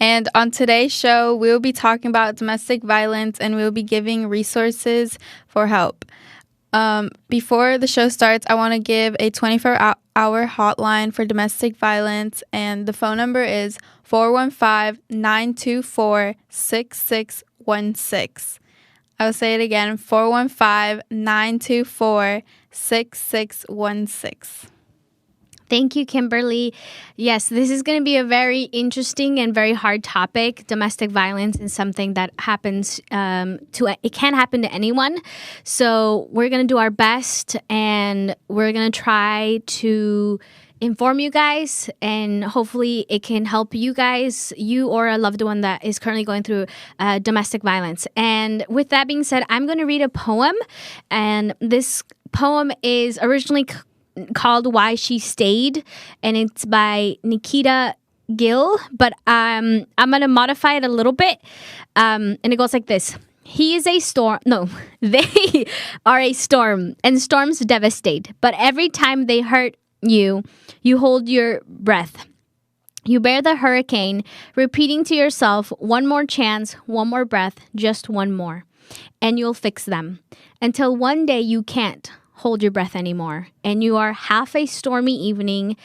And on today's show, we'll be talking about domestic violence and we'll be giving resources for help. Before the show starts, I want to give a 24-hour hotline for domestic violence, and the phone number is 415-924-6616. I'll say it again, 415-924-6616. Thank you, Kimberly. Yes, this is going to be a very interesting and very hard topic. Domestic violence is something that happens it can happen to anyone. So we're going to do our best, and we're going to try to inform you guys, and hopefully it can help you guys, you or a loved one that is currently going through domestic violence. And with that being said, I'm going to read a poem, and this poem is originally called Why She Stayed, and it's by Nikita Gill, but I'm gonna modify it a little bit, and it goes like this. They are a storm, and storms devastate, but every time they hurt you, you hold your breath. You bear the hurricane, repeating to yourself, one more chance, one more breath, just one more, and you'll fix them, until one day you can't hold your breath anymore, and you are half a stormy evening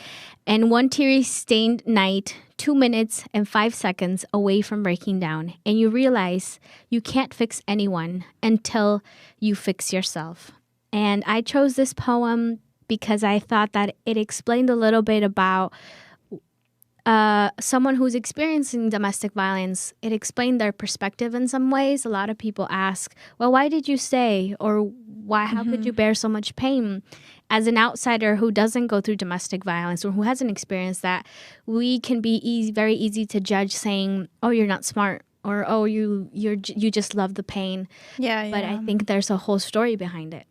and one teary-stained night, 2 minutes and 5 seconds away from breaking down, and you realize you can't fix anyone until you fix yourself. And I chose this poem because I thought that it explained a little bit about someone who's experiencing domestic violence. It explained their perspective in some ways. A lot of people ask, well, why did you stay? Or how could you bear so much pain? As an outsider who doesn't go through domestic violence or who hasn't experienced that, we can be very easy to judge, saying, oh, you're not smart, or oh, you just love the pain. Yeah. But I think there's a whole story behind it.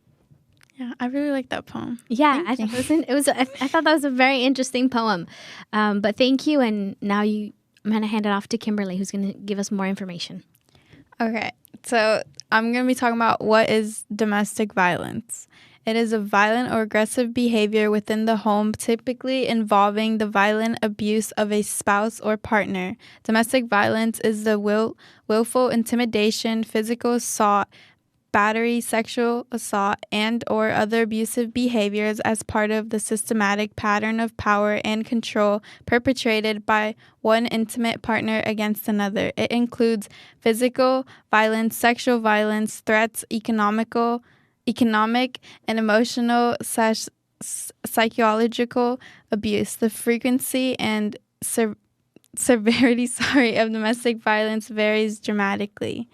Yeah, I really like that poem. Yeah, I thought that was a very interesting poem. But thank you, and now I'm going to hand it off to Kimberly, who's going to give us more information. Okay, so I'm going to be talking about what is domestic violence. It is a violent or aggressive behavior within the home, typically involving the violent abuse of a spouse or partner. Domestic violence is the willful intimidation, physical assault, battery, sexual assault, and or other abusive behaviors as part of the systematic pattern of power and control perpetrated by one intimate partner against another. It includes physical violence, sexual violence, threats, economic and emotional / psychological abuse. The frequency and severity of domestic violence varies dramatically.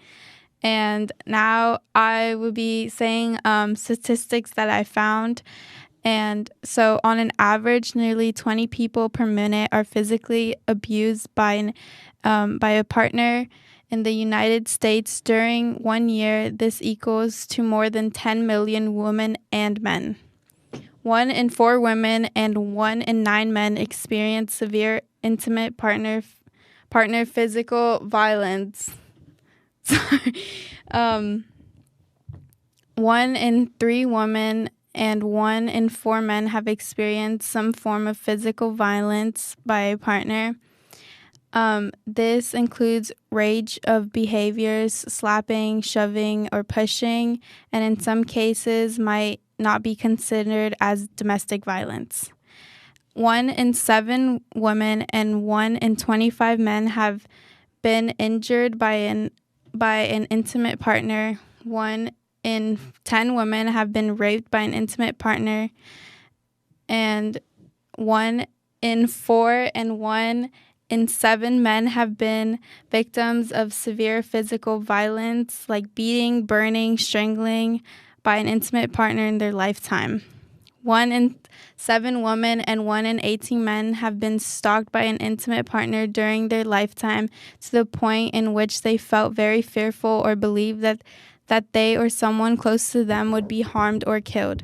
And now I will be saying statistics that I found. And so on an average, nearly 20 people per minute are physically abused by a partner in the United States during 1 year. This equals to more than 10 million women and men. 1 in 4 women and 1 in 9 men experience severe intimate partner physical violence. Sorry. 1 in 3 women and 1 in 4 men have experienced some form of physical violence by a partner. This includes range of behaviors, slapping, shoving, or pushing, and in some cases might not be considered as domestic violence. 1 in 7 women and 1 in 25 men have been injured by an intimate partner. 1 in 10 women have been raped by an intimate partner, and 1 in 4 and 1 in 7 men have been victims of severe physical violence like beating, burning, strangling by an intimate partner in their lifetime. 1 in 7 women and 1 in 18 men have been stalked by an intimate partner during their lifetime to the point in which they felt very fearful or believed that they or someone close to them would be harmed or killed.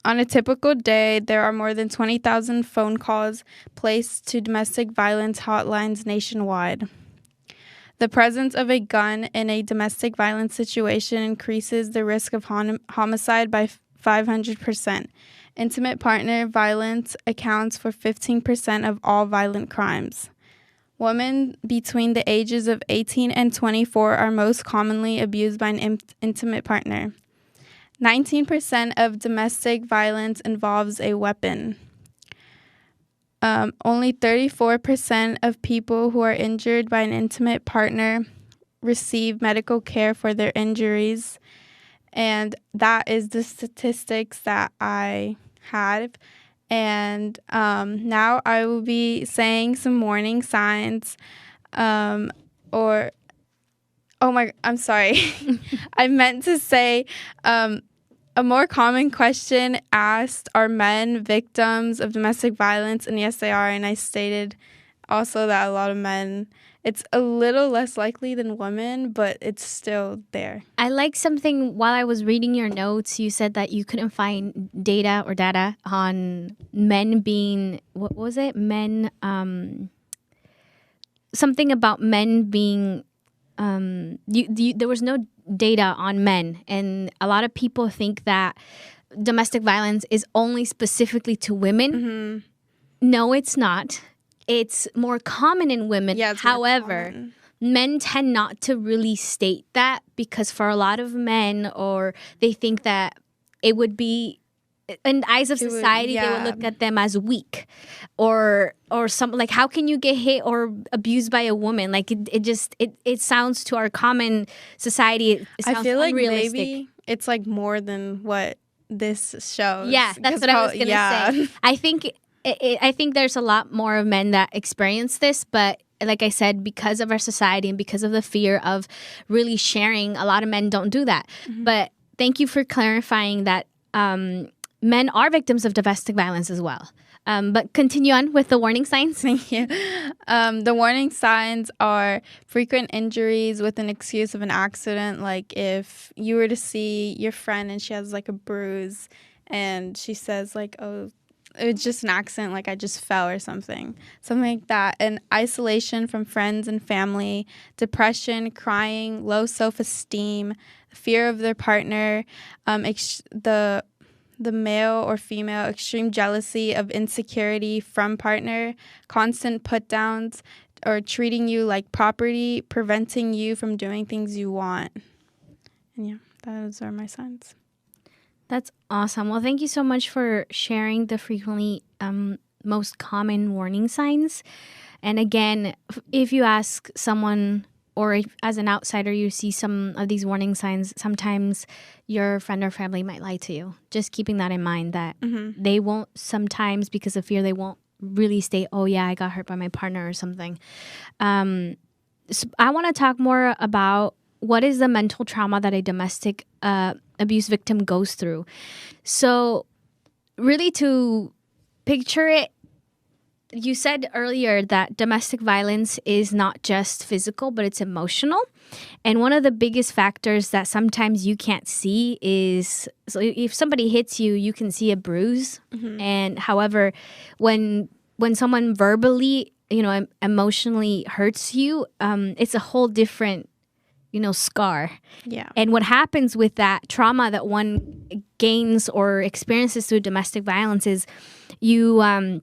On a typical day, there are more than 20,000 phone calls placed to domestic violence hotlines nationwide. The presence of a gun in a domestic violence situation increases the risk of homicide by 500%. Intimate partner violence accounts for 15% of all violent crimes. Women between the ages of 18 and 24 are most commonly abused by an intimate partner. 19% of domestic violence involves a weapon. Only 34% of people who are injured by an intimate partner receive medical care for their injuries. And that is the statistics that I have. And now I will be saying some warning signs I'm sorry. I meant to say a more common question asked, are men victims of domestic violence? And yes, they are. And I stated also that a lot of men, it's a little less likely than women, but it's still there. I like something while I was reading your notes. You said that you couldn't find data on men being, what was it? Men, something about men being, there was no data on men. And a lot of people think that domestic violence is only specifically to women. Mm-hmm. No, it's not. It's more common in women. Yeah, however, men tend not to really state that because for a lot of men, or they think that it would be, in the eyes of society, they would look at them as weak or something like, how can you get hit or abused by a woman? Like it sounds to our common society, it sounds I feel like unrealistic. maybe it's like more than what this shows. Yeah, that's what I was going to say. I think there's a lot more of men that experience this, but like I said, because of our society and because of the fear of really sharing, a lot of men don't do that. Mm-hmm. But thank you for clarifying that men are victims of domestic violence as well. But continue on with the warning signs. Thank you. The warning signs are frequent injuries with an excuse of an accident. Like if you were to see your friend and she has like a bruise and she says like, oh, it was just an accident, like I just fell or something like that. And isolation from friends and family, depression, crying, low self-esteem, fear of their partner, the male or female, extreme jealousy of insecurity from partner, constant put-downs, or treating you like property, preventing you from doing things you want. And yeah, those are my signs. That's awesome. Well, thank you so much for sharing the frequently most common warning signs. And again, if you ask someone, or if, as an outsider, you see some of these warning signs, sometimes your friend or family might lie to you. Just keeping that in mind that they won't sometimes, because of fear, they won't really state, oh yeah, I got hurt by my partner or something. So I want to talk more about what is the mental trauma that a domestic abuse victim goes through. So really, to picture it, you said earlier that domestic violence is not just physical, but it's emotional. And one of the biggest factors that sometimes you can't see is, so if somebody hits you, you can see a bruise. Mm-hmm. And however, when someone verbally, emotionally hurts you, it's a whole different, scar. Yeah. And what happens with that trauma that one gains or experiences through domestic violence is you are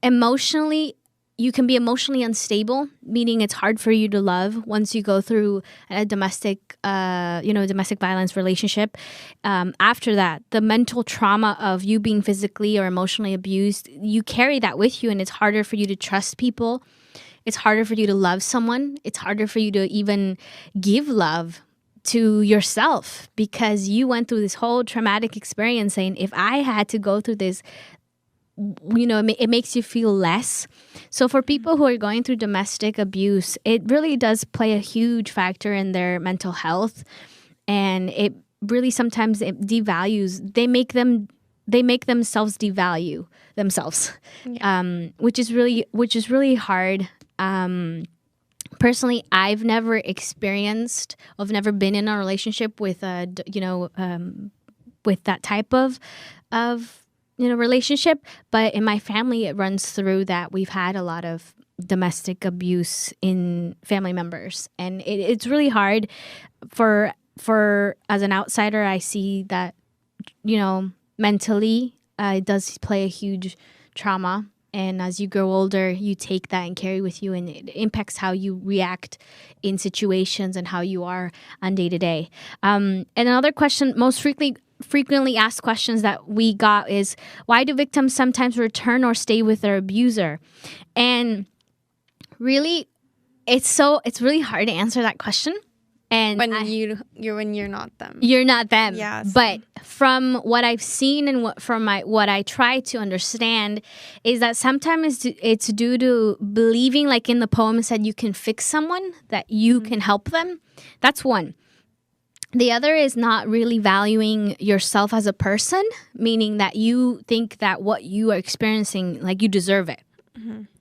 emotionally, you can be emotionally unstable, meaning it's hard for you to love once you go through a domestic violence relationship. After that, the mental trauma of you being physically or emotionally abused, you carry that with you, and it's harder for you to trust people. It's harder for you to love someone. It's harder for you to even give love to yourself because you went through this whole traumatic experience saying, if I had to go through this, it makes you feel less. So for people who are going through domestic abuse, it really does play a huge factor in their mental health. And it really sometimes it devalues, they make themselves devalue themselves, which is really hard. Personally, I've never been in a relationship with with that type of relationship, but in my family, it runs through that we've had a lot of domestic abuse in family members, and it's really hard for as an outsider. I see that mentally it does play a huge trauma. And as you grow older, you take that and carry with you, and it impacts how you react in situations and how you are on day to day. And another question, most frequently asked questions that we got is, why do victims sometimes return or stay with their abuser? And really, it's really hard to answer that question. And when you're not them. You're not them. Yes. But from what I've seen and what I try to understand is that sometimes it's due to believing, like in the poem said, you can fix someone, that you can help them. That's one. The other is not really valuing yourself as a person, meaning that you think that what you are experiencing, like you deserve it,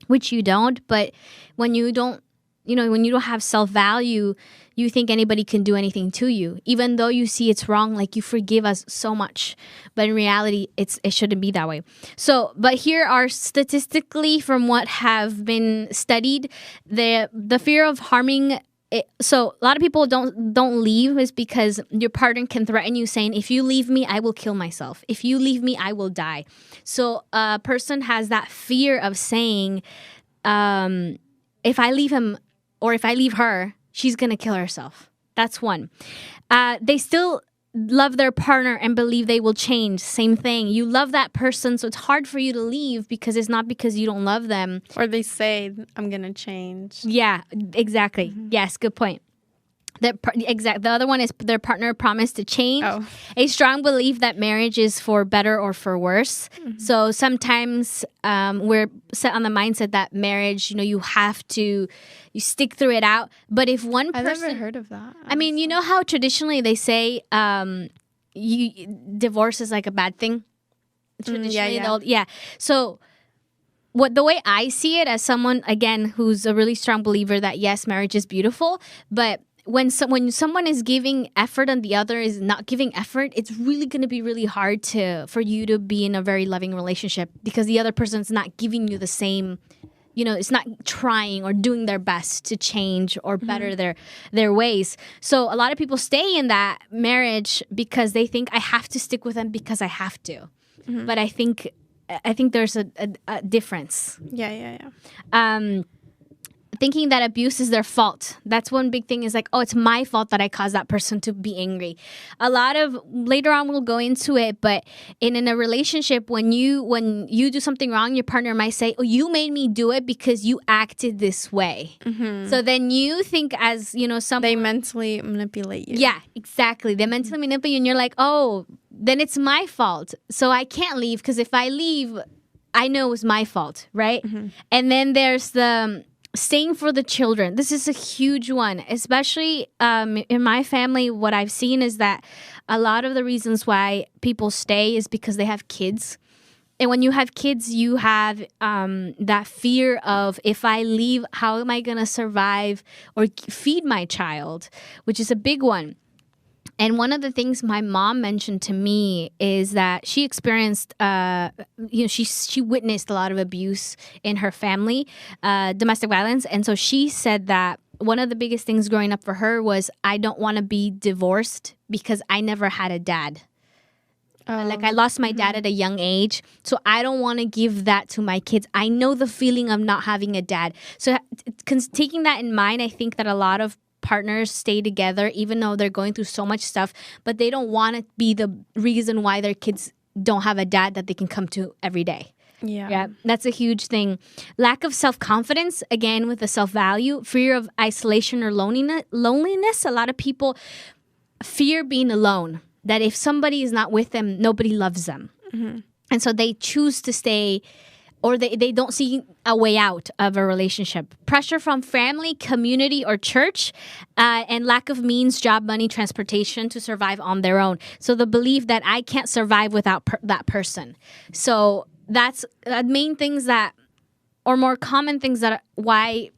which you don't. But when you don't have self-value, you think anybody can do anything to you, even though you see it's wrong. Like, you forgive us so much, but in reality, it shouldn't be that way. So, but here are statistically from what have been studied, the fear of harming. So a lot of people don't leave is because your partner can threaten you, saying, if you leave me, I will kill myself. If you leave me, I will die. So a person has that fear of saying, if I leave him or if I leave her, she's going to kill herself. That's one. They still love their partner and believe they will change. Same thing. You love that person, so it's hard for you to leave because it's not because you don't love them. Or they say, I'm going to change. Yeah, exactly. Yes, good point. The other one is their partner promised to change. Oh. A strong belief that marriage is for better or for worse. So sometimes we're set on the mindset that marriage, you have to, you stick through it out. But if one person, I've never heard of that. I mean, you know how traditionally they say divorce is like a bad thing. Traditionally, yeah. So the way I see it, as someone again who's a really strong believer that yes, marriage is beautiful, but when someone is giving effort and the other is not giving effort, it's really going to be really hard for you to be in a very loving relationship, because the other person's not giving you the same, it's not trying or doing their best to change or better their ways. So a lot of people stay in that marriage because they think, I have to stick with them because I have to. But I think there's a difference. Yeah. Thinking that abuse is their fault. That's one big thing, is like, oh, it's my fault that I caused that person to be angry. Later on we'll go into it, but in a relationship, when you do something wrong, your partner might say, oh, you made me do it because you acted this way. So then you think, as someone, they mentally manipulate you. Yeah, exactly. They mentally manipulate you, and you're like, oh, then it's my fault. So I can't leave, because if I leave, I know it was my fault, right? And then there's the staying for the children. This is a huge one, especially in my family. What I've seen is that a lot of the reasons why people stay is because they have kids. And when you have kids, you have that fear of, if I leave, how am I going to survive or feed my child, which is a big one. And one of the things my mom mentioned to me is that she experienced, she witnessed a lot of abuse in her family, domestic violence. And so she said that one of the biggest things growing up for her was, I don't want to be divorced because I never had a dad. Like, I lost my dad at a young age, so I don't want to give that to my kids. I know the feeling of not having a dad. So taking that in mind, I think that a lot of partners stay together even though they're going through so much stuff, but they don't want to be the reason why their kids don't have a dad that they can come to every day. Yeah, that's a huge thing. Lack of self-confidence, again, with the self-value, fear of isolation or loneliness. A lot of people fear being alone, that if somebody is not with them, nobody loves them. And so they choose to stay, or they don't see a way out of a relationship. Pressure from family, community, or church, and lack of means, job, money, transportation to survive on their own. So the belief that I can't survive without that person. So that's main things or more common things why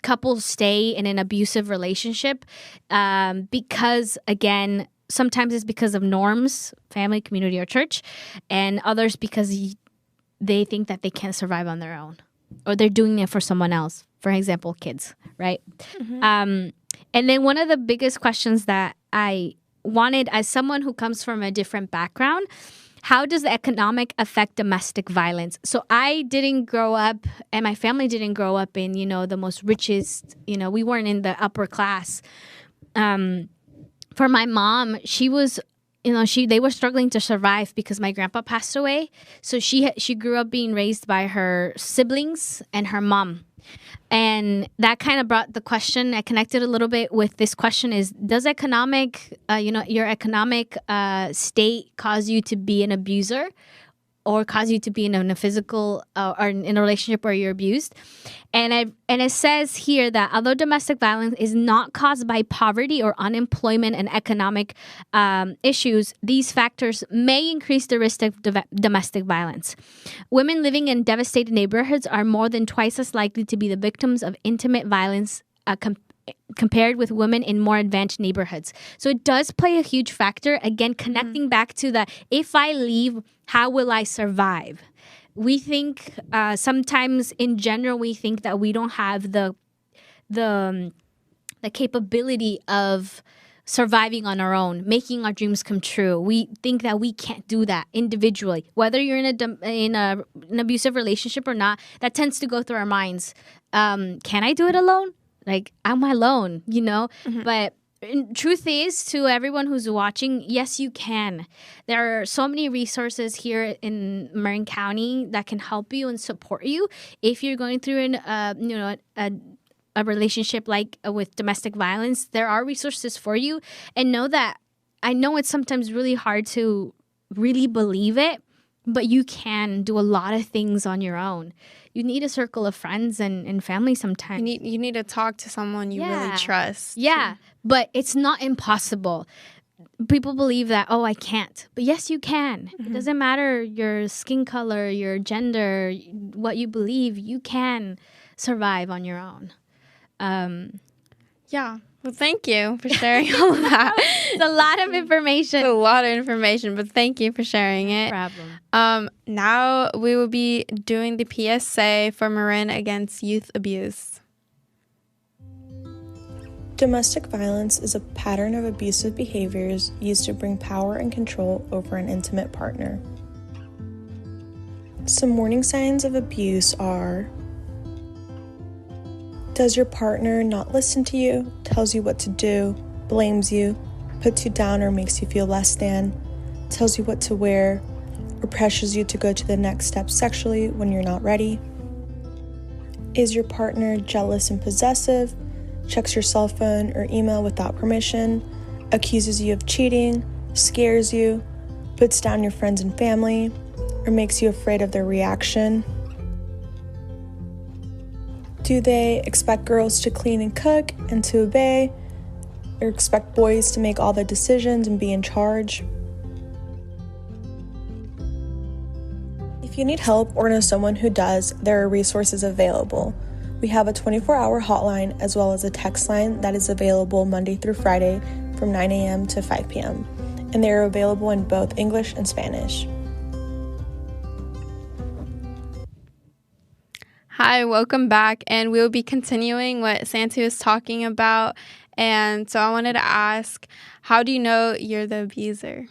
couples stay in an abusive relationship. Because, again, sometimes it's because of norms, family, community, or church, and others because they think that they can't survive on their own, or they're doing it for someone else. For example, kids, right? And then one of the biggest questions that I wanted, as someone who comes from a different background, how does the economic affect domestic violence? So I didn't grow up, and my family didn't grow up in, the most richest, we weren't in the upper class. For my mom, she was, they were struggling to survive because my grandpa passed away. So she grew up being raised by her siblings and her mom. And that kind of brought the question, I connected a little bit with this question is, does your economic state cause you to be an abuser or cause you to be in a physical or in a relationship where you're abused? And it says here that although domestic violence is not caused by poverty or unemployment and economic issues, these factors may increase the risk of domestic violence. Women living in devastated neighborhoods are more than twice as likely to be the victims of intimate violence compared with women in more advanced neighborhoods. So it does play a huge factor. Again, connecting back to the, if I leave, how will I survive? We think sometimes in general, we think that we don't have the capability of surviving on our own, making our dreams come true. We think that we can't do that individually. Whether you're in an abusive relationship or not, that tends to go through our minds. Can I do it alone? Like, I'm alone, But truth is, to everyone who's watching, yes, you can. There are so many resources here in Marin County that can help you and support you if you're going through a relationship like with domestic violence. There are resources for you, and know that I know it's sometimes really hard to really believe it, but you can do a lot of things on your own. You need a circle of friends and family sometimes. You need to talk to someone you really trust. Yeah, but it's not impossible. People believe that, I can't. But yes, you can. It doesn't matter your skin color, your gender, what you believe. You can survive on your own. Yeah. Well, thank you for sharing all of that. It's a lot of information. It's a lot of information, but thank you for sharing it. No problem. Now we will be doing the PSA for Marin against youth abuse. Domestic violence is a pattern of abusive behaviors used to bring power and control over an intimate partner. Some warning signs of abuse are: does your partner not listen to you, tells you what to do, blames you, puts you down or makes you feel less than, tells you what to wear, or pressures you to go to the next step sexually when you're not ready? Is your partner jealous and possessive, checks your cell phone or email without permission, accuses you of cheating, scares you, puts down your friends and family, or makes you afraid of their reaction? Do they expect girls to clean and cook and to obey, or expect boys to make all the decisions and be in charge? If you need help or know someone who does, there are resources available. We have a 24-hour hotline as well as a text line that is available Monday through Friday from 9 a.m. to 5 p.m. And they are available in both English and Spanish. Hi, welcome back, and we'll be continuing what Santy was talking about. And so I wanted to ask, how do you know you're the abuser?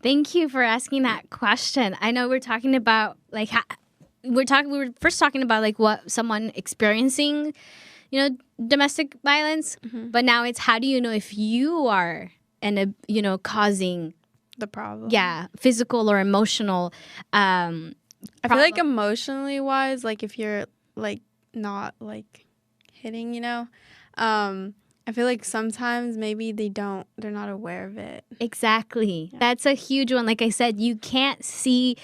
Thank you for asking that question. I know we're talking about we were first talking about like what someone experiencing, domestic violence, but now it's how do you know if you are causing the problem? Yeah, physical or emotional. I feel like emotionally wise, like if you're like not like hitting, I feel like sometimes maybe they're not aware of it. Exactly. Yeah. That's a huge one. Like I said, you can't see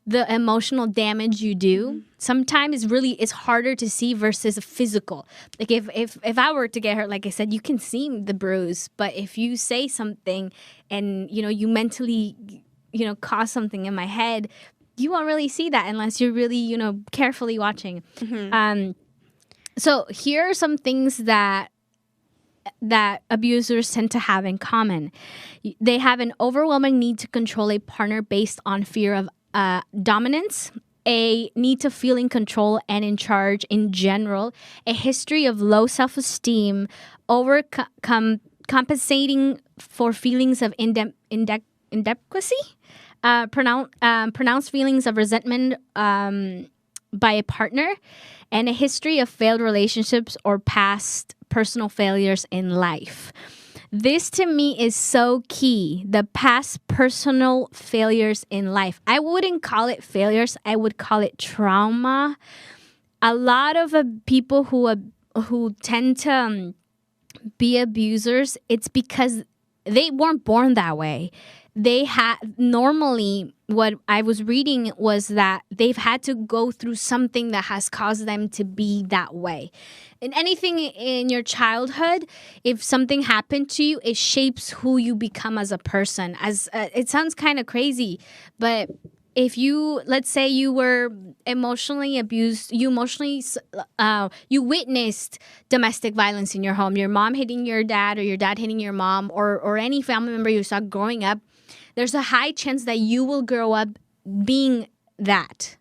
the emotional damage you do. Sometimes it's harder to see versus physical. Like if I were to get hurt, like I said, you can see the bruise, but if you say something and you mentally cause something in my head, you won't really see that unless you're really, carefully watching. So here are some things that abusers tend to have in common. They have an overwhelming need to control a partner based on fear of dominance, a need to feel in control and in charge in general, a history of low self-esteem, compensating for feelings of inadequacy, pronounced feelings of resentment by a partner, and a history of failed relationships or past personal failures in life. This to me is so key. The past personal failures in life. I wouldn't call it failures. I would call it trauma. A lot of people who tend to be abusers, it's because they weren't born that way. They had normally, what I was reading was that they've had to go through something that has caused them to be that way. In anything in your childhood, if something happened to you, it shapes who you become as a person. As it sounds kind of crazy, but if you, let's say you were emotionally abused, you witnessed domestic violence in your home, your mom hitting your dad or your dad hitting your mom, or any family member you saw growing up, there's a high chance that you will grow up being that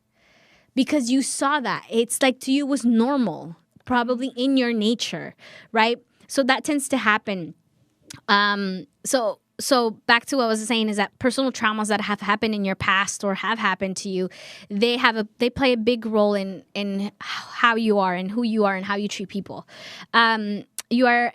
because you saw that. It's like to you was normal, probably in your nature, right? So that tends to happen. So back to what I was saying is that personal traumas that have happened in your past or have happened to you, they play a big role in how you are and who you are and how you treat people. You are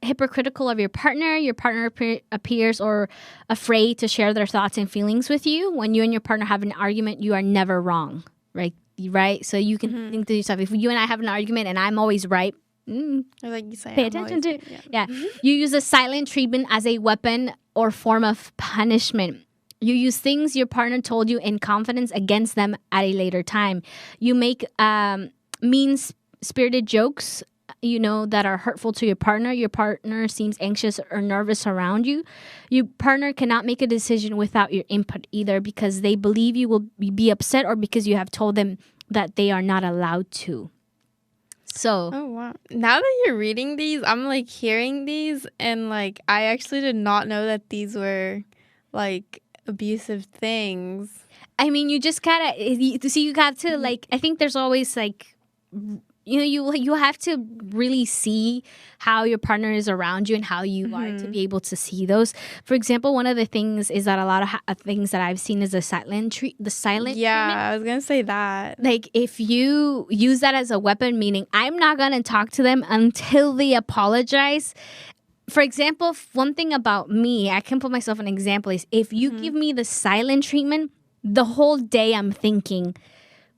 hypocritical of your partner. Your partner appears or afraid to share their thoughts and feelings with you. When you and your partner have an argument, you are never wrong, right? Right? So you can think to yourself, if you and I have an argument and I'm always right, like you say, pay attention to. Yeah. You use a silent treatment as a weapon or form of punishment. You use things your partner told you in confidence against them at a later time. You make mean-spirited jokes, that are hurtful to your partner. Your partner seems anxious or nervous around you. Your partner cannot make a decision without your input either because they believe you will be upset or because you have told them that they are not allowed to. So, oh wow! Now that you're reading these, I'm like hearing these, and like I actually did not know that these were like abusive things. I mean, you just gotta you got to like. I think there's always like. You have to really see how your partner is around you and how you are to be able to see those. For example, one of the things is that a lot of things that I've seen is the silent treatment. Yeah, I was gonna say that. Like if you use that as a weapon, meaning I'm not gonna talk to them until they apologize. For example, one thing about me, I can put myself an example, is if you give me the silent treatment, the whole day I'm thinking,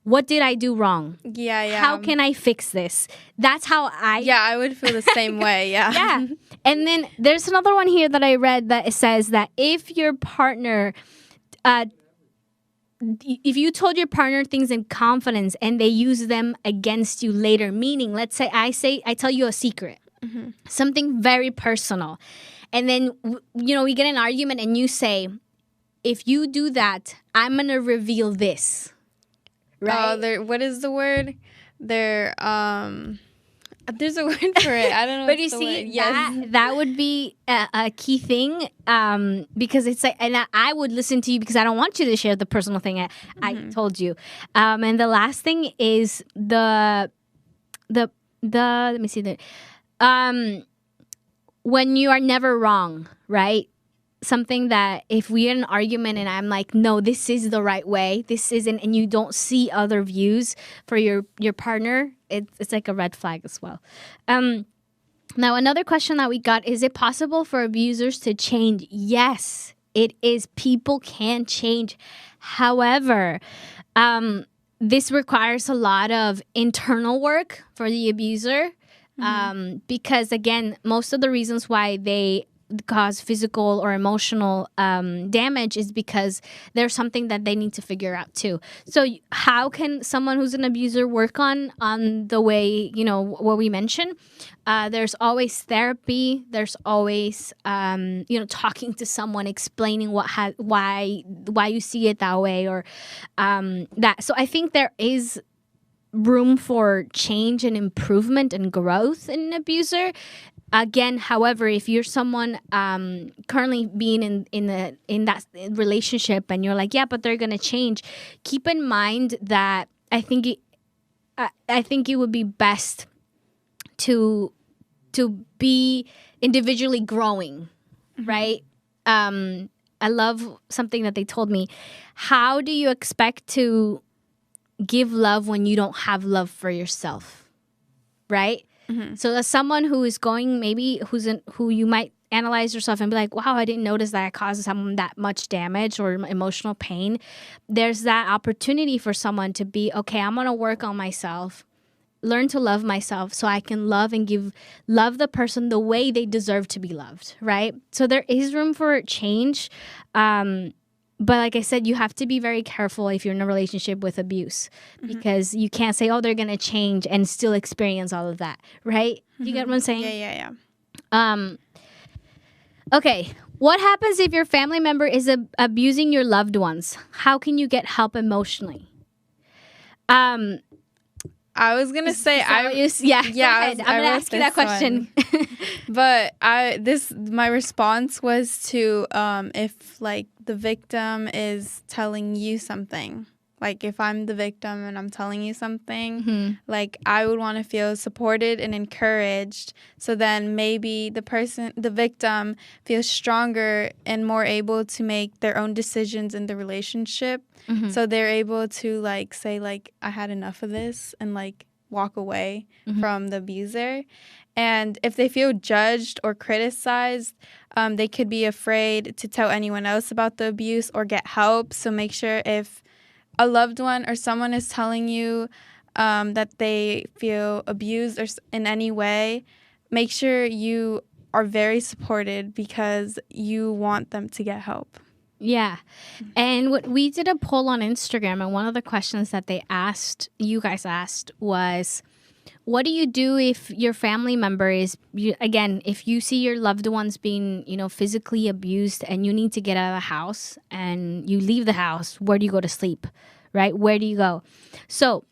what did I do wrong? Yeah. How can I fix this? That's how I would feel the same way, yeah. Yeah. And then there's another one here that I read that it says that if your partner, if you told your partner things in confidence and they use them against you later, meaning, let's say I tell you a secret, something very personal, and then, we get in an argument and you say, if you do that, I'm going to reveal this. Right. What is the word? There's a word for it. I don't know. But you see, that would be a key thing because it's like, and I would listen to you because I don't want you to share the personal thing I told you. And the last thing is the let me see when you are never wrong, right? Something that if we're in an argument and I'm like, no, this is the right way, this isn't, and you don't see other views for your partner, it's like a red flag as well. Now, another question that we got, is it possible for abusers to change? Yes, it is. People can change. However, this requires a lot of internal work for the abuser because, again, most of the reasons why they cause physical or emotional damage is because there's something that they need to figure out too. So how can someone who's an abuser work on the way, what we mentioned? There's always therapy. There's always, talking to someone, explaining why you see it that way or that. So I think there is room for change and improvement and growth in an abuser. Again, however, if you're someone currently being in that relationship and you're like, yeah, but they're gonna change, keep in mind that I think it would be best to be individually growing, right? I love something that they told me. How do you expect to give love when you don't have love for yourself? Right? Mm-hmm. So as someone who is going, maybe who you might analyze yourself and be like, wow, I didn't notice that I caused someone that much damage or emotional pain. There's that opportunity for someone to be, okay, I'm going to work on myself, learn to love myself so I can love and love the person the way they deserve to be loved, right? So there is room for change. But like I said, you have to be very careful if you're in a relationship with abuse, because you can't say, oh, they're going to change and still experience all of that, right? You get what I'm saying? Yeah. Okay. What happens if your family member is abusing your loved ones? How can you get help emotionally? I was gonna say Go ahead. I'm gonna ask you that question. But my response was to if like the victim is telling you something, like if I'm the victim and I'm telling you something, like I would want to feel supported and encouraged. So then maybe the victim feels stronger and more able to make their own decisions in the relationship. So they're able to like say like, I had enough of this, and like walk away from the abuser. And if they feel judged or criticized, they could be afraid to tell anyone else about the abuse or get help. So make sure if a loved one or someone is telling you that they feel abused or in any way, make sure you are very supported because you want them to get help. Yeah. And we did a poll on Instagram, and one of the questions that you guys asked was, what do you do if your family member if you see your loved ones being, physically abused and you need to get out of the house and you leave the house, where do you go to sleep, right? Where do you go? So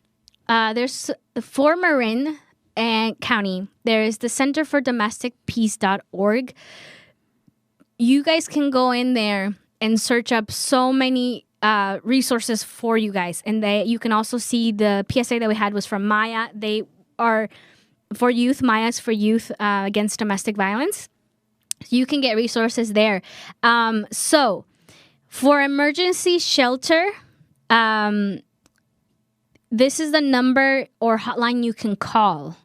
there's for Marin and County, there is the Center for Domestic Peace.org. You guys can go in there and search up so many resources for you guys. And you can also see the PSA that we had was from Maya. They are for youth. Maya's for youth against domestic violence. You can get resources there. So for emergency shelter, this is the number or hotline you can call.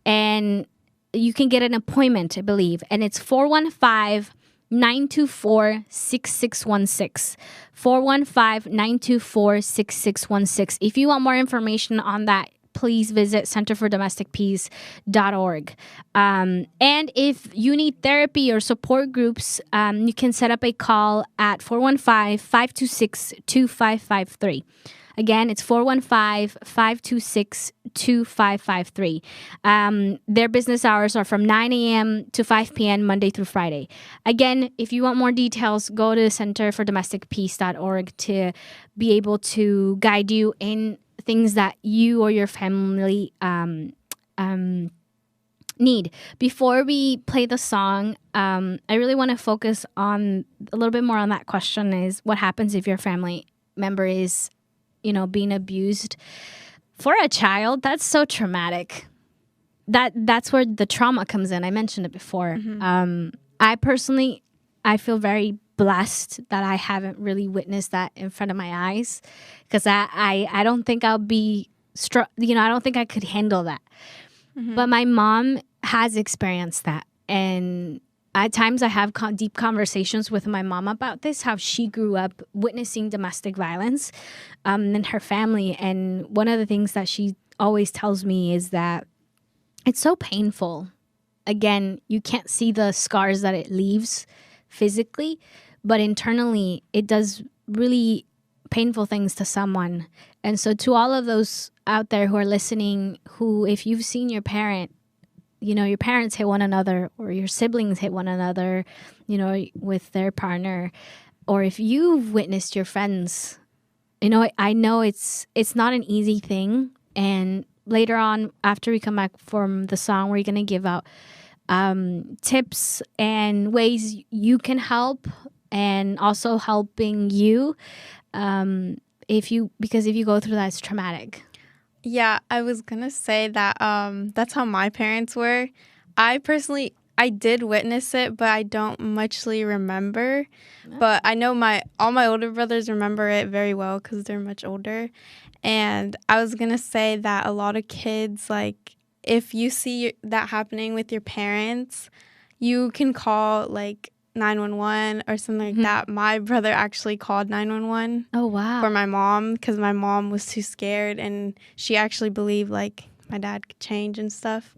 And you can get an appointment, I believe. And it's 415-924-6616. 415-924-6616. If you want more information on that, please visit centerfordomesticpeace.org. And if you need therapy or support groups, you can set up a call at 415-526-2553. Again, it's 415-526-2553. Their business hours are from 9 a.m. to 5 p.m. Monday through Friday. Again, if you want more details, go to centerfordomesticpeace.org to be able to guide you in things that you or your family need. Before we play the song, I really want to focus on a little bit more on that question: is what happens if your family member is being abused. For a child, that's so traumatic. That's where the trauma comes in. I mentioned it before. I feel very blessed that I haven't really witnessed that in front of my eyes, because I don't think I'll be I don't think I could handle that. But my mom has experienced that, and at times I have deep conversations with my mom about this, how she grew up witnessing domestic violence in her family. And one of the things that she always tells me is that it's so painful. Again, you can't see the scars that it leaves physically, but internally it does really painful things to someone. And so to all of those out there who are listening, who, if you've seen your parent, your parents hit one another, or your siblings hit one another, with their partner, or if you've witnessed your friends, I know it's not an easy thing. And later on, after we come back from the song, we're going to give out tips and ways you can help, and also helping you if you go through that, it's traumatic. Yeah, I was going to say that that's how my parents were. I I did witness it, but I don't muchly remember. But I know all my older brothers remember it very well because they're much older. And I was going to say that a lot of kids, like, if you see that happening with your parents, you can call, like, 911 or something like that. My brother actually called 911. Oh, wow. For my mom, because my mom was too scared, and she actually believed, like, my dad could change and stuff.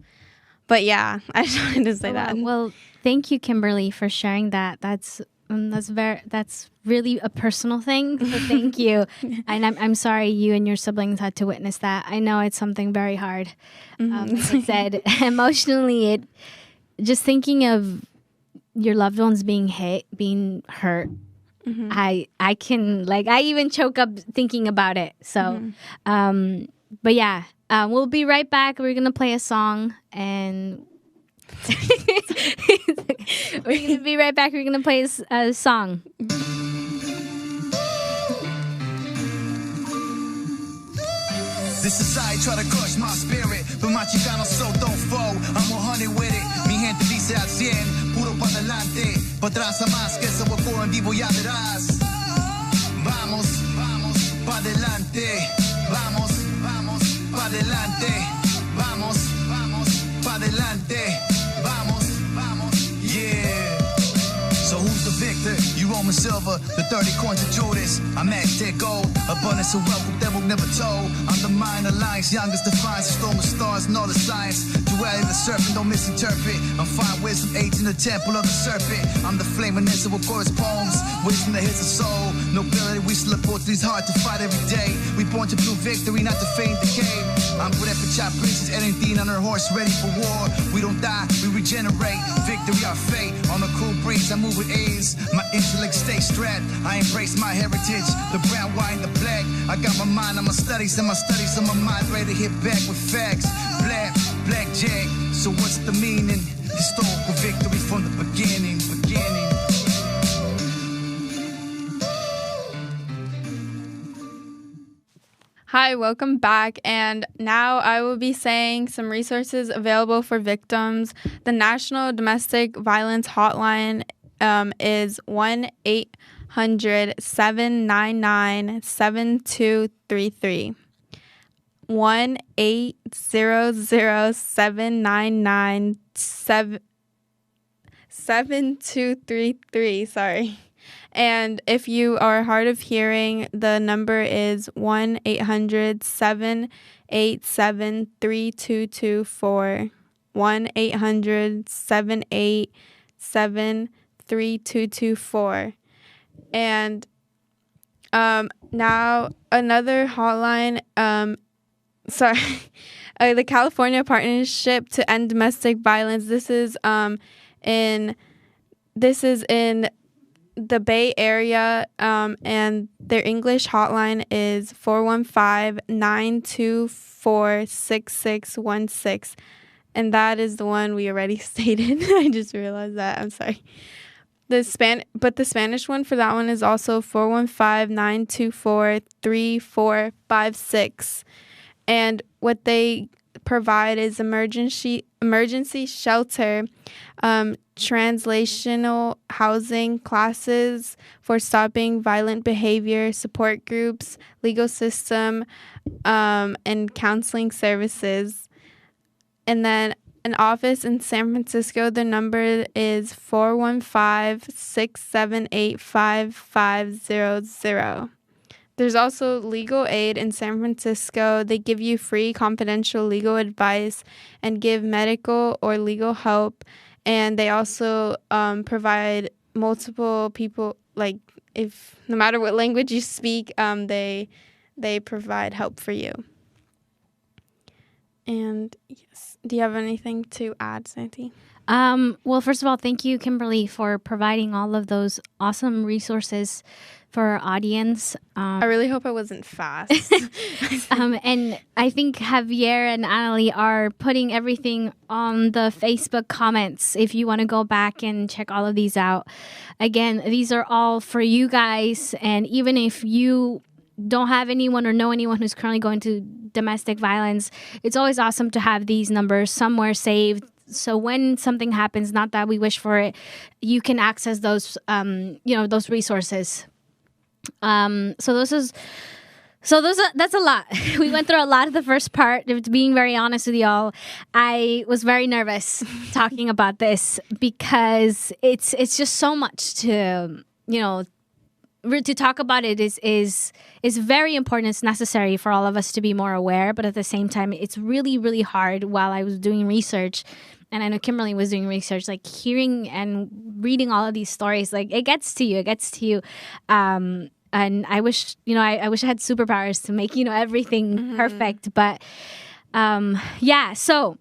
But yeah, I just wanted to say that. Well, thank you, Kimberly, for sharing that. That's really a personal thing. So thank you. And I'm sorry you and your siblings had to witness that. I know it's something very hard. Like I said, emotionally, just thinking of your loved ones being hurt. I can, like, I even choke up thinking about it. So, but yeah. We'll be right back. We're going to play a song, and we're going to be right back. We're going to play a song. This society try to crush my spirit, but my chicano so don't fall. I'm 100 with it. Mi gente dice al 100, puro pa' adelante. Pa' atrás a más, que eso ocurre en vivo ya verás. Vamos, vamos, pa' adelante. Vamos, vamos, pa' adelante. Vamos, vamos, pa' adelante. Vamos, vamos, yeah. So who's the victor? You Roman silver, the 30 coins of Judas. I'm Aztec gold, abundance of wealth that we've never told. I'm the mind alliance, youngest defiance, storm of stars, know the science. Duality of the serpent, don't misinterpret. I'm fine wisdom, age in the temple of the serpent. I'm the flaminess of what chorus poems, wisdom that hits the soul. Nobility, we still look forward to these hard to fight every day. We born to prove victory, not to feign decay. I'm good at chop princess, anything on her horse, ready for war. We don't die, we regenerate. Victory, our fate. On a cool breeze, I move with ease. My intellect stays strapped. I embrace my heritage, the brown, white, and the black. I got my mind on my studies, and my studies on my mind, ready to hit back with facts. Blackjack. So what's the meaning? Historical victory from the beginning. Hi, welcome back. And now I will be saying some resources available for victims. The National Domestic Violence Hotline is 1-800-799-7233. 1-800-799-7233. Sorry. And if you are hard of hearing, the number is 1-800-787-3224. 1-800-787-3224. And now another hotline, the California Partnership to End Domestic Violence. This is in the Bay Area, and their English hotline is 415-924-6616. And that is the one we already stated. I just realized that. I'm sorry. But the Spanish one for that one is also 415-924-3456. And what they provide is emergency shelter, translational housing, classes for stopping violent behavior, support groups, legal system, and counseling services. And then an office in San Francisco, the number is 415-678-5500. There's also legal aid in San Francisco. They give you free confidential legal advice and give medical or legal help. And they also provide multiple people, like, if no matter what language you speak, they provide help for you. And yes, do you have anything to add, Santy? Well, first of all, thank you, Kimberly, for providing all of those awesome resources for our audience. I really hope I wasn't fast. And I think Javier and Annalie are putting everything on the Facebook comments if you want to go back and check all of these out. Again, these are all for you guys. And even if you don't have anyone or know anyone who's currently going to domestic violence, it's always awesome to have these numbers somewhere saved So when something happens, not that we wish for it, you can access those, those resources. That's a lot. We went through a lot of the first part. To being very honest with y'all, I was very nervous talking about this because it's just so much to talk about. It is very important. It's necessary for all of us to be more aware, but at the same time, it's really, really hard. While I was doing research, and I know Kimberly was doing research, like hearing and reading all of these stories, like it gets to you. And I wish, I wish I had superpowers to make, everything perfect. But so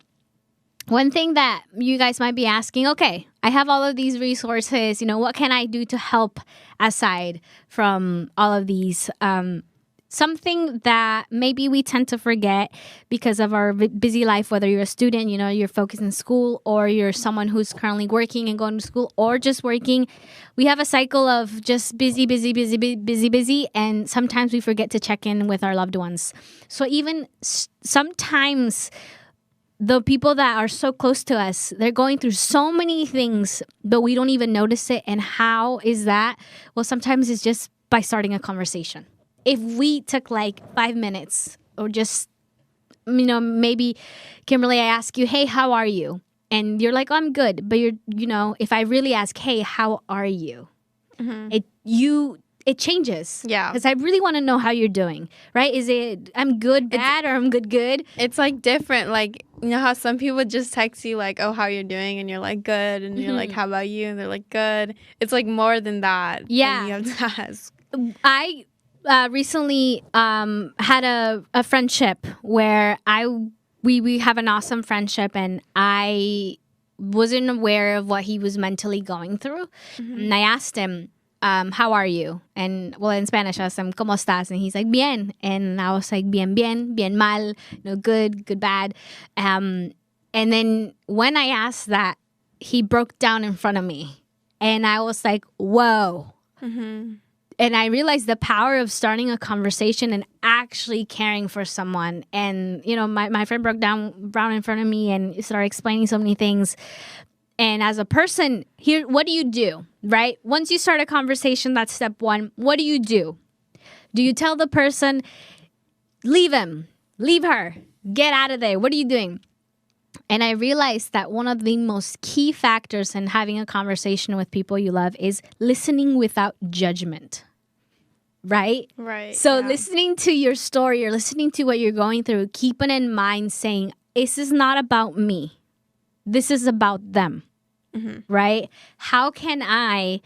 one thing that you guys might be asking, okay, I have all of these resources, what can I do to help aside from all of these? Something that maybe we tend to forget because of our busy life, whether you're a student, you're focused in school, or you're someone who's currently working and going to school, or just working. We have a cycle of just busy, and sometimes we forget to check in with our loved ones. So even sometimes the people that are so close to us, they're going through so many things, but we don't even notice it. And how is that? Well, sometimes it's just by starting a conversation. If we took like 5 minutes, or just, maybe, Kimberly, I ask you, hey, how are you? And you're like, oh, I'm good. But if I really ask, hey, how are you? It changes. Yeah. Because I really want to know how you're doing, right? Is it I'm good, bad, or I'm good? It's like different. Like, how some people just text you like, oh, how you're doing? And you're like, good. And you're like, how about you? And they're like, good. It's like more than that. Yeah. And you have to ask. I recently had a friendship where we have an awesome friendship, and I wasn't aware of what he was mentally going through. And I asked him, how are you? And well, in Spanish, I asked him, ¿Cómo estás? And he's like, bien. And I was like, bien, bien mal, good, bad. And then when I asked that, he broke down in front of me. And I was like, whoa. And I realized the power of starting a conversation and actually caring for someone. And, my friend broke down in front of me and started explaining so many things. And as a person, here, what do you do, right? Once you start a conversation, that's step one. What do? Do you tell the person, leave him, leave her, get out of there? What are you doing? And I realized that one of the most key factors in having a conversation with people you love is listening without judgment, right? Right. So listening to your story or listening to what you're going through, keeping in mind saying, this is not about me. This is about them, right? How can I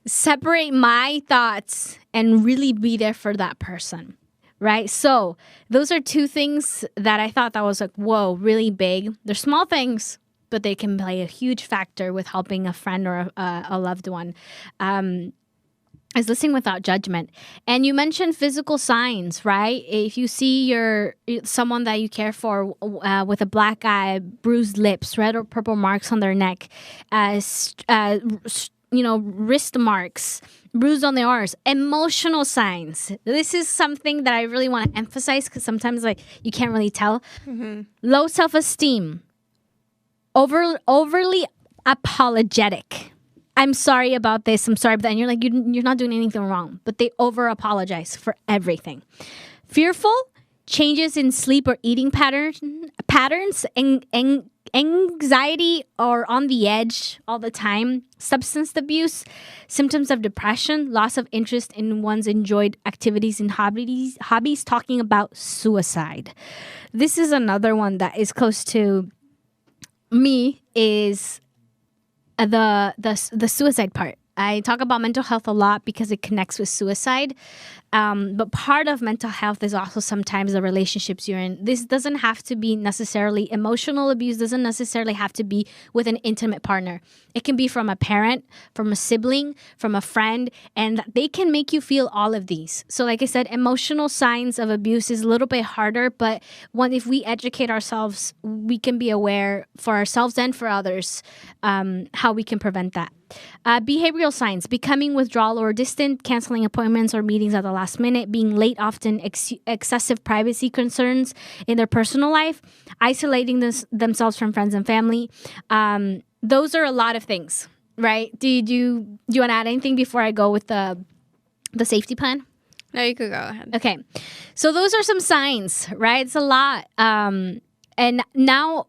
separate my thoughts and really be there for that person? Right? So those are two things that I thought that was like, whoa, really big. They're small things, but they can play a huge factor with helping a friend or a loved one. Is listening without judgment. And you mentioned physical signs, right? If you see someone that you care for with a black eye, bruised lips, red or purple marks on their neck, wrist marks, bruise on the arms, emotional signs. This is something that I really want to emphasize because sometimes you can't really tell. Low self-esteem, overly apologetic. I'm sorry about this. I'm sorry about that. And you're like, you're not doing anything wrong, but they over apologize for everything. Fearful, changes in sleep or eating patterns, anxiety or on the edge all the time, substance abuse, symptoms of depression, loss of interest in one's enjoyed activities and hobbies, talking about suicide. This is another one that is close to me, is the suicide part. I talk about mental health a lot because it connects with suicide. But part of mental health is also sometimes the relationships you're in. This doesn't have to be necessarily emotional abuse, doesn't necessarily have to be with an intimate partner. It can be from a parent, from a sibling, from a friend, and they can make you feel all of these. So like I said, emotional signs of abuse is a little bit harder, but if we educate ourselves, we can be aware for ourselves and for others how we can prevent that. Behavioral signs, becoming withdrawal or distant, canceling appointments or meetings at the last minute, being late often, excessive privacy concerns in their personal life, isolating themselves from friends and family. Those are a lot of things, right? Do you want to add anything before I go with the safety plan? No, you could go ahead. Okay. So those are some signs, right? It's a lot. And now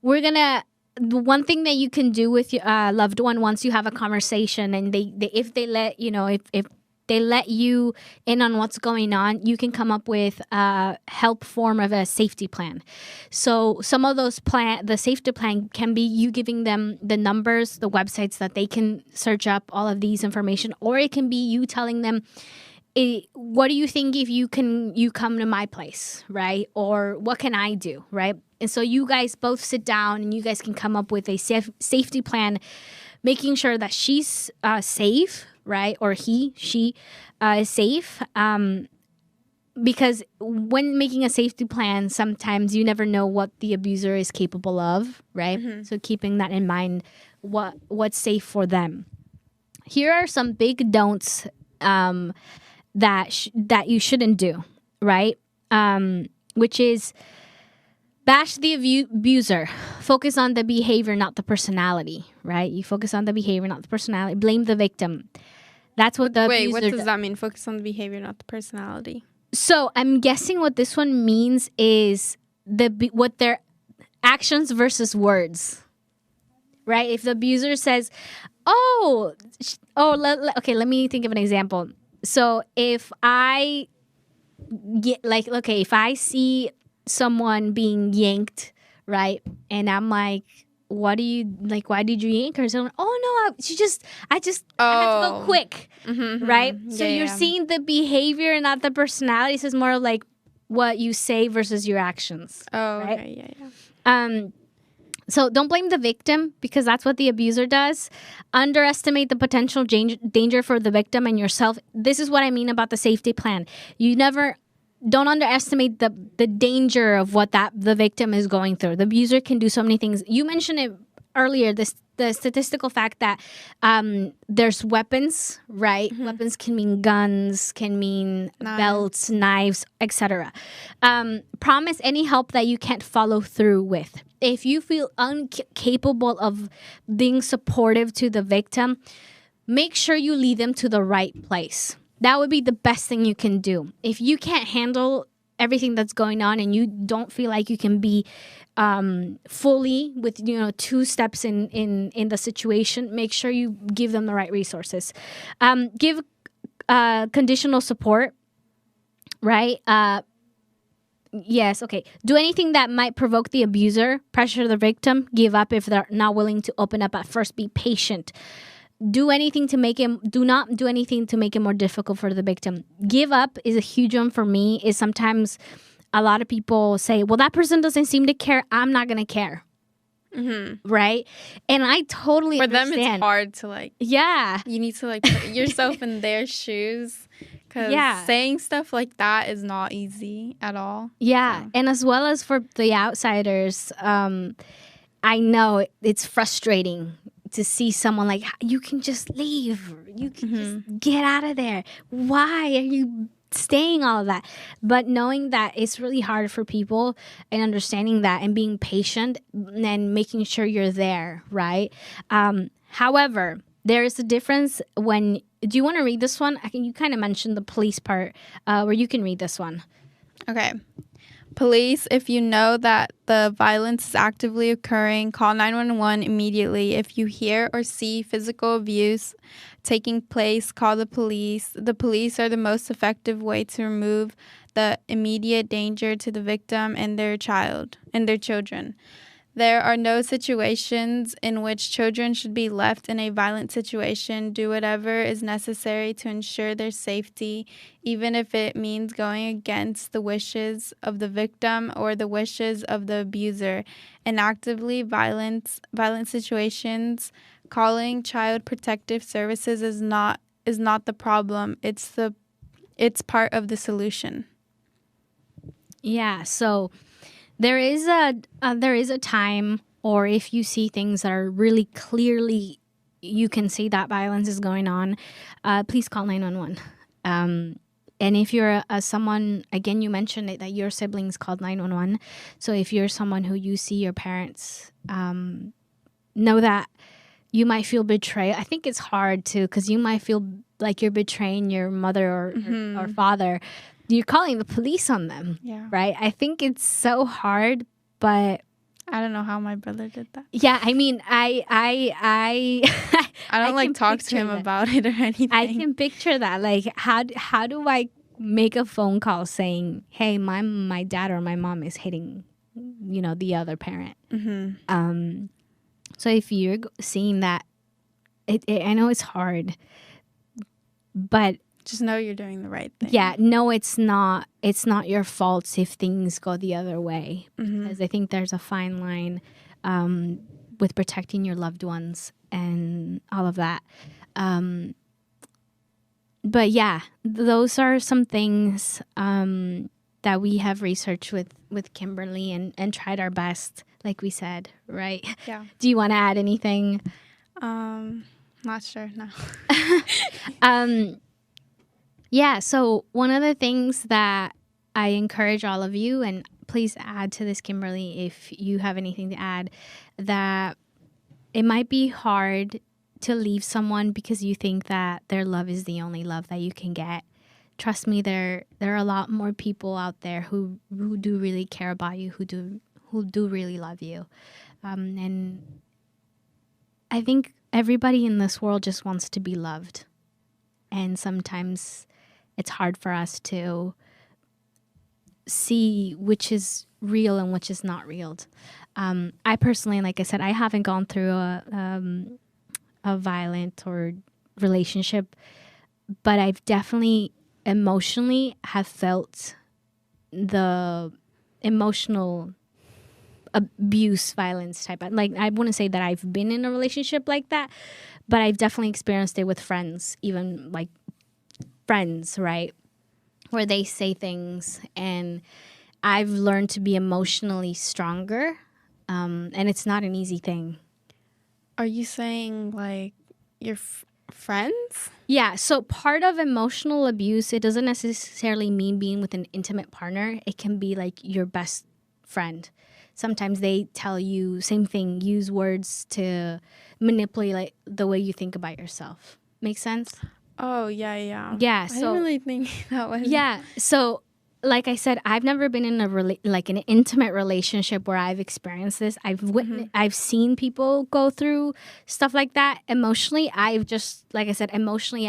we're going to, the one thing that you can do with your loved one once you have a conversation and if they let, if they let you in on what's going on, you can come up with a help form of a safety plan. So some of those the safety plan can be you giving them the numbers, the websites that they can search up all of these information, or it can be you telling them, what do you think if you come to my place, right? Or what can I do, right? And so you guys both sit down and you guys can come up with a safety plan, making sure that she's safe, right? Or she is safe. Because when making a safety plan, sometimes you never know what the abuser is capable of, right? Mm-hmm. So keeping that in mind, what's safe for them. Here are some big don'ts that you shouldn't do, right? Which is bash the abuser. Focus on the behavior, not the personality, right? You focus on the behavior, not the personality. Blame the victim. That's what the abuser what does that mean? Focus on the behavior, not the personality. So I'm guessing what this one means is what their actions versus words, right? If the abuser says, okay, let me think of an example. So if I if I see someone being yanked, right, and I'm like, why did you yank her? So, I had to go quick, right? So you're seeing the behavior and not the personality. So it's more like what you say versus your actions. Oh, right? okay, yeah. So don't blame the victim, because that's what the abuser does. Underestimate the potential danger for the victim and yourself. This is what I mean about the safety plan. Don't underestimate the danger of what the victim is going through. The abuser can do so many things. You mentioned it earlier, the statistical fact that there's weapons, right? Mm-hmm. Weapons can mean guns, can mean belts, knives, etc. Promise any help that you can't follow through with. If you feel incapable of being supportive to the victim, make sure you lead them to the right place. That would be the best thing you can do. If you can't handle everything that's going on and you don't feel like you can be fully with 2 steps in the situation, make sure you give them the right resources. Give conditional support, right? Yes, okay. Do anything that might provoke the abuser, pressure the victim, give up if they're not willing to open up at first, be patient. Do not do anything to make it more difficult for the victim. Give up is a huge one for me. Is sometimes a lot of people say, well, that person doesn't seem to care, I'm not going to care. Mm-hmm. Right? And I totally understand. For them, it's hard to yeah. You need to put yourself in their shoes. Because saying stuff like that is not easy at all. Yeah. So. And as well as for the outsiders, I know it's frustrating to see someone like, you can just leave. You can just get out of there. Why are you staying all of that? But knowing that it's really hard for people and understanding that and being patient and making sure you're there, right? However, there is a difference when... Do you want to read this one? You kind of mentioned the police part, where you can read this one. Okay. Police, if you know that the violence is actively occurring, call 911 immediately. If you hear or see physical abuse taking place, call the police. The police are the most effective way to remove the immediate danger to the victim and their children. There are no situations in which children should be left in a violent situation. Do whatever is necessary to ensure their safety, even if it means going against the wishes of the victim or the wishes of the abuser. In actively violent situations, calling Child Protective Services is not the problem. It's part of the solution. Yeah, so there is a time, or if you see things that are really clearly, you can see that violence is going on, please call 911. And if you're someone, again, you mentioned it, that your siblings called 911. So if you're someone who you see your parents, know that you might feel betrayed. I think it's hard too, because you might feel like you're betraying your mother or father. You're calling the police on them, right? I think it's so hard, but I don't know how my brother did that. yeah, I mean, I don't like talk to him about it or anything. I can picture that. Like, how do I make a phone call saying, "Hey, my dad or my mom is hitting, the other parent." So if you're seeing that, I know it's hard, but just know you're doing the right thing. Yeah, no, it's not your fault if things go the other way. Because I think there's a fine line with protecting your loved ones and all of that. But yeah, those are some things that we have researched with Kimberly and tried our best, like we said, right? Yeah. Do you want to add anything? Not sure, no. Yeah, so one of the things that I encourage all of you, and please add to this, Kimberly, if you have anything to add, that it might be hard to leave someone because you think that their love is the only love that you can get. Trust me, there are a lot more people out there who do really care about you, who do really love you. And I think everybody in this world just wants to be loved. And sometimes it's hard for us to see which is real and which is not real. I personally, like I said, I haven't gone through a violent or relationship, but I've definitely emotionally have felt the emotional abuse, violence type. Like, I wouldn't say that I've been in a relationship like that, but I've definitely experienced it with friends, even like friends, right? Where they say things, and I've learned to be emotionally stronger, and it's not an easy thing. Are you saying like your friends? Yeah, so part of emotional abuse, it doesn't necessarily mean being with an intimate partner. It can be like your best friend. Sometimes they tell you same thing, use words to manipulate like the way you think about yourself. Make sense? Oh, yeah. Yeah, I so didn't really think that was... Yeah, so like I said, I've never been in an intimate relationship where I've experienced this. I've seen people go through stuff like that. Emotionally, I've just, like I said, emotionally,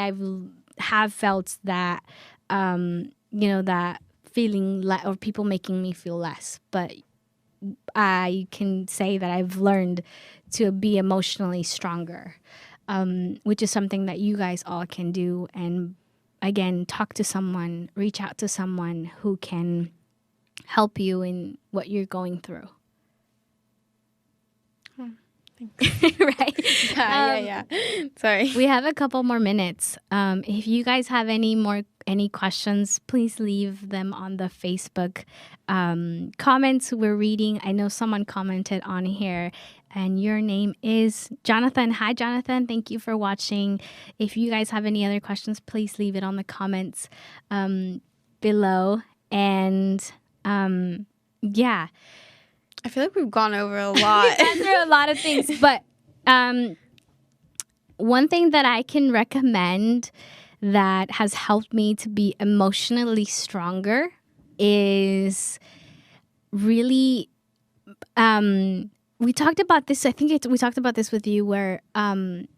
have felt that, that feeling or people making me feel less. But I can say that I've learned to be emotionally stronger, which is something that you guys all can do. And again, talk to someone, reach out to someone who can help you in what you're going through. Right? Yeah. Sorry. We have a couple more minutes. If you guys have any questions, please leave them on the Facebook comments we're reading. I know someone commented on here, and your name is Jonathan. Hi, Jonathan. Thank you for watching. If you guys have any other questions, please leave it on the comments below. And yeah. I feel like we've gone over a lot. We've gone through a lot of things. But one thing that I can recommend that has helped me to be emotionally stronger is really... we talked about this. I think we talked about this with you, where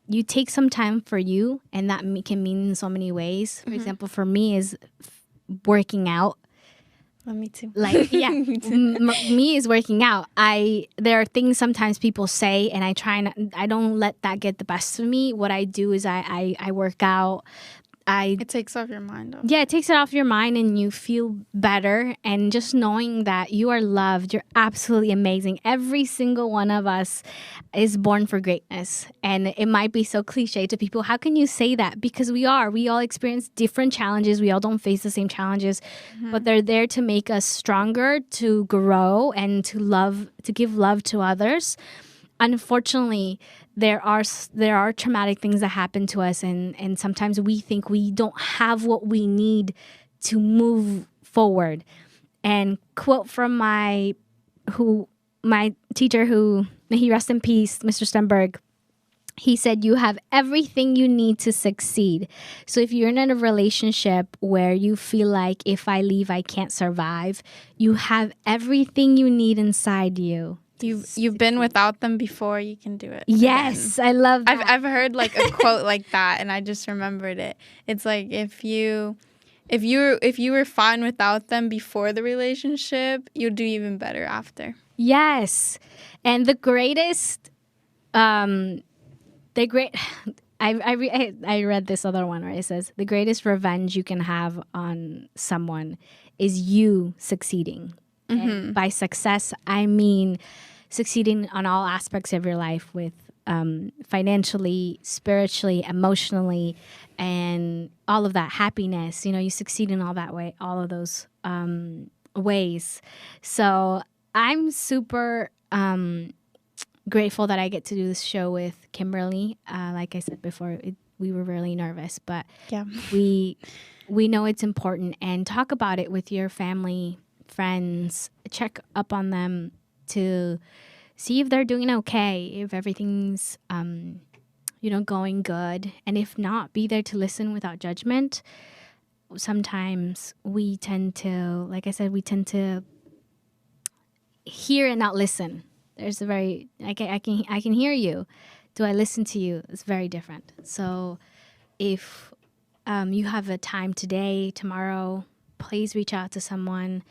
you take some time for you, and that can mean in so many ways. For example, for me is working out. Well, me too. Like, yeah, me is working out. There are things sometimes people say, and I don't let that get the best of me. What I do is I work out. It takes off your mind off. Yeah, it takes it off your mind, and you feel better. And just knowing that you are loved, you're absolutely amazing. Every single one of us is born for greatness. And it might be so cliche to people. How can you say that? Because we are. We all experience different challenges. We all don't face the same challenges, but they're there to make us stronger, to grow, and to give love to others. Unfortunately, there are traumatic things that happen to us, and sometimes we think we don't have what we need to move forward. And quote from my teacher, who, may he rest in peace, Mr. Stenberg. He said, you have everything you need to succeed. So if you're in a relationship where you feel like, if I leave, I can't survive, you have everything you need inside you. You've been without them before, you can do it. Yes, again. I love that. I've heard like a quote like that, and I just remembered it. It's like, if you were fine without them before the relationship, you'll do even better after. Yes. And the greatest I read this other one where it says the greatest revenge you can have on someone is you succeeding. Mm-hmm. And by success, I mean succeeding on all aspects of your life, with financially, spiritually, emotionally, and all of that happiness. You succeed in all that way, all of those ways. So I'm super grateful that I get to do this show with Kimberly. Like I said before, we were really nervous, but yeah, we know it's important. And talk about it with your family, friends. Check up on them to see if they're doing okay, if everything's going good. And if not, be there to listen without judgment. Sometimes we tend to, like I said, hear and not listen. There's a very I can hear you. Do I listen to you? It's very different. So if you have a time today, tomorrow, please reach out to someone,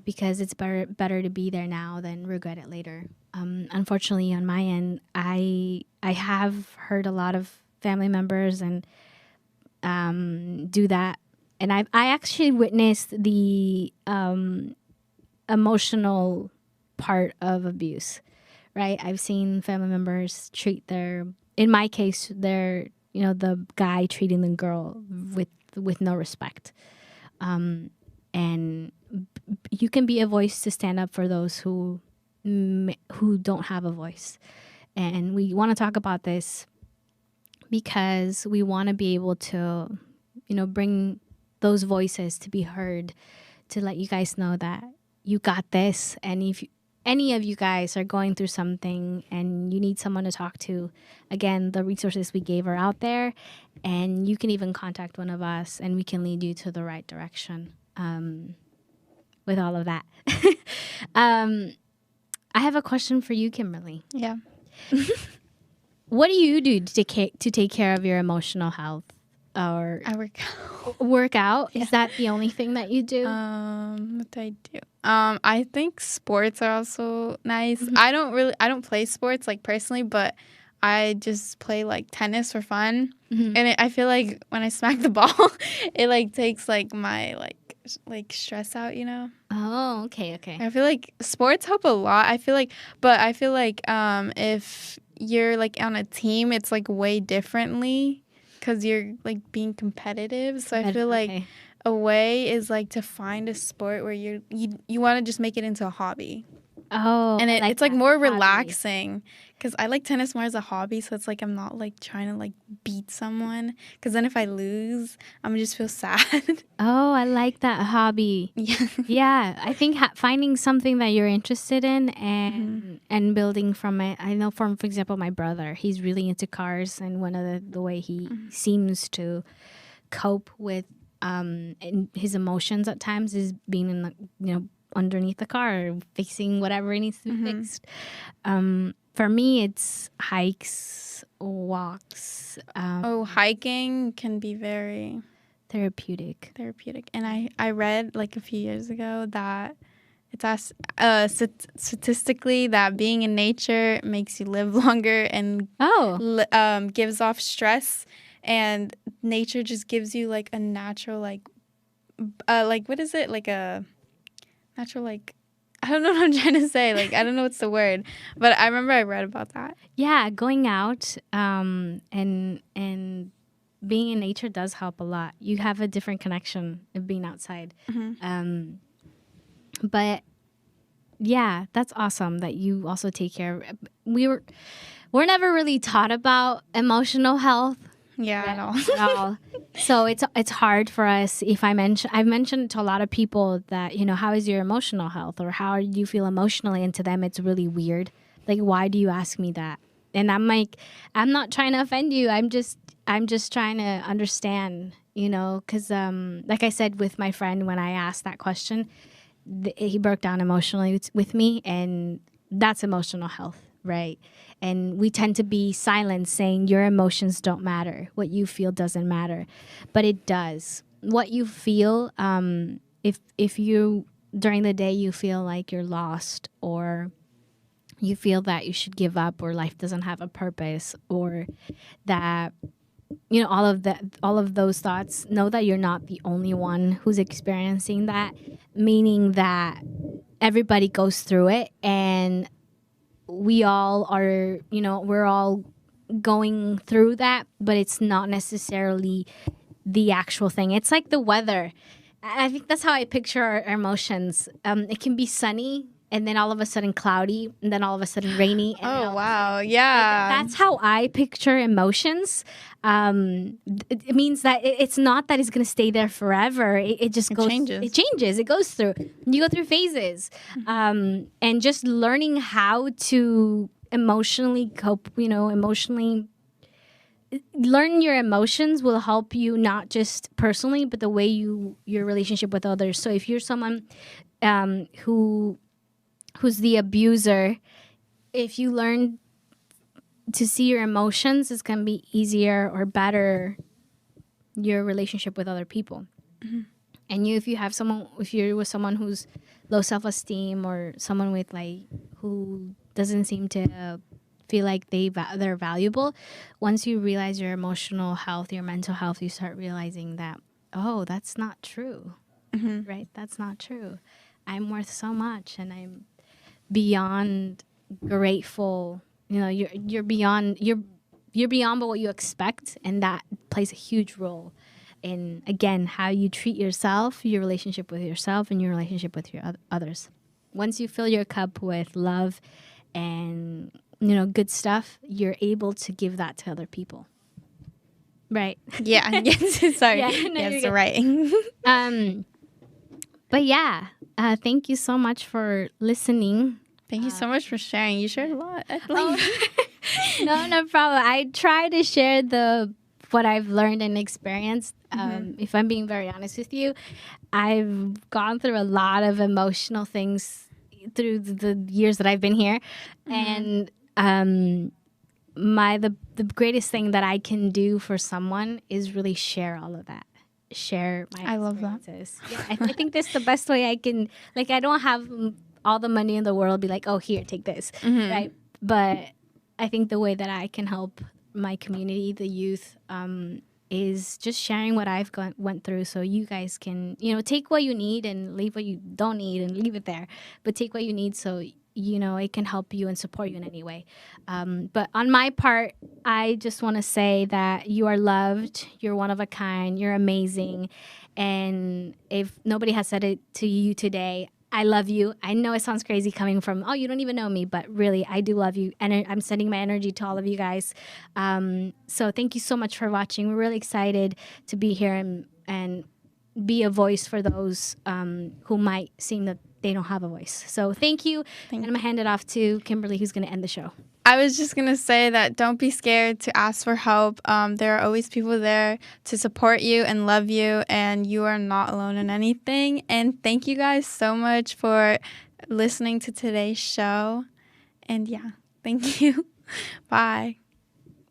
because it's better to be there now than regret it later. Unfortunately, on my end, I have heard a lot of family members and do that, and I actually witnessed the emotional part of abuse, right? I've seen family members treat in my case, the guy treating the girl with no respect. And you can be a voice to stand up for those who don't have a voice. And we want to talk about this because we want to be able to, bring those voices to be heard, to let you guys know that you got this. And if any of you guys are going through something and you need someone to talk to, again, the resources we gave are out there, and you can even contact one of us and we can lead you to the right direction with all of that. I have a question for you, Kimberly. Yeah. What do you do to take care of your emotional health? Or I work out. Work out? Yeah. Is that the only thing that you do? What do I do? I think sports are also nice. Mm-hmm. I don't play sports like personally, but I just play like tennis for fun. Mm-hmm. And I feel like when I smack the ball, it like takes like my like stress out, Oh, okay. I feel like sports help a lot. I feel like if you're like on a team, it's like way differently, because you're like being competitive. So I feel like a way is like to find a sport where you want to just make it into a hobby. Oh, and it's like more hobby. Relaxing, because I like tennis more as a hobby. So it's like I'm not like trying to like beat someone, because then if I lose, I'm gonna just feel sad. Oh, I like that hobby. Yeah. Yeah, I think finding something that you're interested in and building from it. I know, for example, my brother, he's really into cars, and one of the way he seems to cope with in his emotions at times is being in the underneath the car, fixing whatever needs to be fixed. For me, it's hikes, walks. Hiking can be very therapeutic. And I read like a few years ago that it's statistically that being in nature makes you live longer and gives off stress, and nature just gives you like a natural what is it, like a natural, like, I don't know what I'm trying to say. Like, I don't know what's the word, but I remember I read about that. Yeah, going out and being in nature does help a lot. You have a different connection of being outside. Mm-hmm. But yeah, that's awesome that you also take care of. We're never really taught about emotional health Yeah, at all. At all. So it's hard for us. If I've mentioned to a lot of people that, how is your emotional health, or how do you feel emotionally, and to them it's really weird. Like, why do you ask me that? And I'm like, I'm not trying to offend you. I'm just trying to understand, because like I said with my friend, when I asked that question, he broke down emotionally with me, and that's emotional health, right? And we tend to be silent, saying your emotions don't matter, what you feel doesn't matter, but it does. What you feel, if you during the day you feel like you're lost, or you feel that you should give up, or life doesn't have a purpose, or that all of those thoughts, know that you're not the only one who's experiencing that, meaning that everybody goes through it, and we all are, we're all going through that, but it's not necessarily the actual thing. It's like the weather. I think that's how I picture our emotions. It can be sunny, and then all of a sudden cloudy, and then all of a sudden rainy. And Oh, wow. Yeah. That's how I picture emotions. It means that it's not that it's going to stay there forever. It just goes. Changes. It changes. It goes through. You go through phases. And just learning how to emotionally cope, emotionally learn your emotions will help you, not just personally, but the way your relationship with others. So if you're someone who's the abuser, if you learn to see your emotions, it's going to be easier or better your relationship with other people. Mm-hmm. And if you're with someone who's low self-esteem, or someone with who doesn't seem to feel like they're valuable, once you realize your emotional health, your mental health, you start realizing that, oh, that's not true. Mm-hmm. Right? That's not true. I'm worth so much, and I'm beyond grateful. You're beyond what you expect, and that plays a huge role in, again, how you treat yourself, your relationship with yourself, and your relationship with your others. Once you fill your cup with love and good stuff, you're able to give that to other people. Right? Yeah. Yes. Sorry. Yeah, no, yes. Right. But yeah, thank you so much for listening. Thank you so much for sharing. You shared a lot. No problem. I try to share what I've learned and experienced. If I'm being very honest with you, I've gone through a lot of emotional things through the years that I've been here, and the greatest thing that I can do for someone is really share all of that. Share my experiences. I love that. Yeah, I think that's the best way I can. I don't have all the money in the world. Be like, oh, here, take this, right? But I think the way that I can help my community, the youth, is just sharing what I've went through, so you guys can, take what you need and leave what you don't need, and leave it there. But take what you need, so it can help you and support you in any way. But on my part, I just want to say that you are loved. You're one of a kind. You're amazing. And if nobody has said it to you today, I love you. I know it sounds crazy coming from, oh, you don't even know me, but really, I do love you. And I'm sending my energy to all of you guys. So thank you so much for watching. We're really excited to be here and be a voice for those who might seem that they don't have a voice. So thank you. And I'm going to hand it off to Kimberly, who's going to end the show. I was just going to say that don't be scared to ask for help. There are always people there to support you and love you, and you are not alone in anything. And thank you guys so much for listening to today's show. And yeah, thank you. Bye.